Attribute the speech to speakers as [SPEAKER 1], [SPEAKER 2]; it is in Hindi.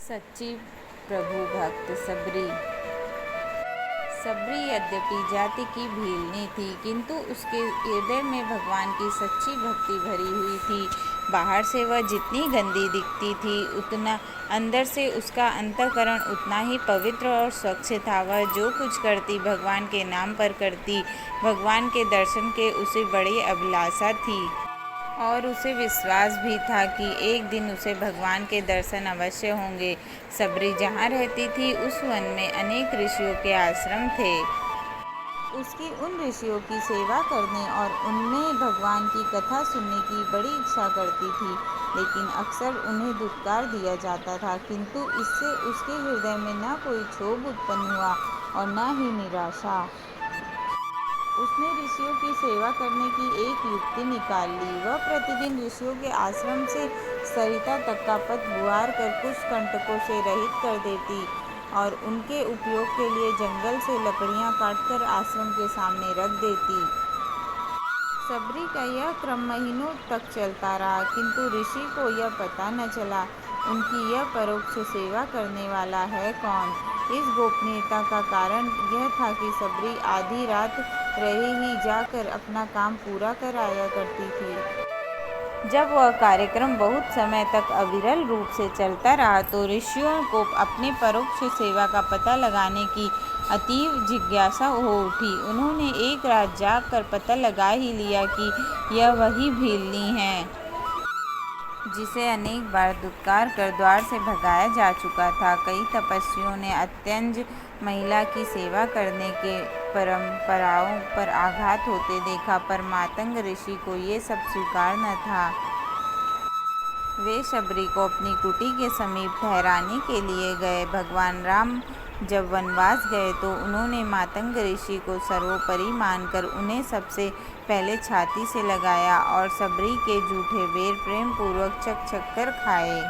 [SPEAKER 1] सच्ची प्रभु भक्त सबरी। सबरी यद्यपि जाति की भीलनी थी, किंतु उसके हृदय में भगवान की सच्ची भक्ति भरी हुई थी। बाहर से वह जितनी गंदी दिखती थी, उतना अंदर से उसका अंतःकरण उतना ही पवित्र और स्वच्छ था। वह जो कुछ करती भगवान के नाम पर करती। भगवान के दर्शन के उसे बड़ी अभिलाषा थी और उसे विश्वास भी था कि एक दिन उसे भगवान के दर्शन अवश्य होंगे। सबरी जहाँ रहती थी उस वन में अनेक ऋषियों के आश्रम थे। उसकी उन ऋषियों की सेवा करने और उनमें भगवान की कथा सुनने की बड़ी इच्छा करती थी, लेकिन अक्सर उन्हें धुतकार दिया जाता था। किंतु इससे उसके हृदय में न कोई क्षोभ उत्पन्न हुआ और न ही निराशा। उसने ऋषियों की सेवा करने की एक युक्ति निकाल ली। वह प्रतिदिन ऋषियों के आश्रम से सरिता तक का पथ बुहार कर कुछ कंटकों से रहित कर देती और उनके उपयोग के लिए जंगल से लकड़ियां काटकर आश्रम के सामने रख देती। सबरी का यह क्रम महीनों तक चलता रहा, किंतु ऋषि को यह पता न चला उनकी यह परोक्ष सेवा करने वाला है कौन। इस गोपनीयता का कारण यह था कि सबरी आधी रात रहे ही जाकर अपना काम पूरा कर आया करती थी। जब वह कार्यक्रम बहुत समय तक अविरल रूप से चलता रहा तो ऋषियों को अपने परोक्ष सेवा का पता लगाने की अतीव जिज्ञासा हो उठी। उन्होंने एक रात जाग कर पता लगा ही लिया कि यह वही भीलनी है जिसे अनेक बार धुतकार कर द्वार से भगाया जा चुका था। कई तपस्वियों ने अत्यंज महिला की सेवा करने के परंपराओं पर आघात होते देखा, पर मातंग ऋषि को ये सब स्वीकार न था। वे सबरी को अपनी कुटी के समीप ठहराने के लिए गए। भगवान राम जब वनवास गए तो उन्होंने मातंग ऋषि को सर्वोपरि मानकर उन्हें सबसे पहले छाती से लगाया और सबरी के जूठे बेर प्रेम पूर्वक चख चख कर खाए।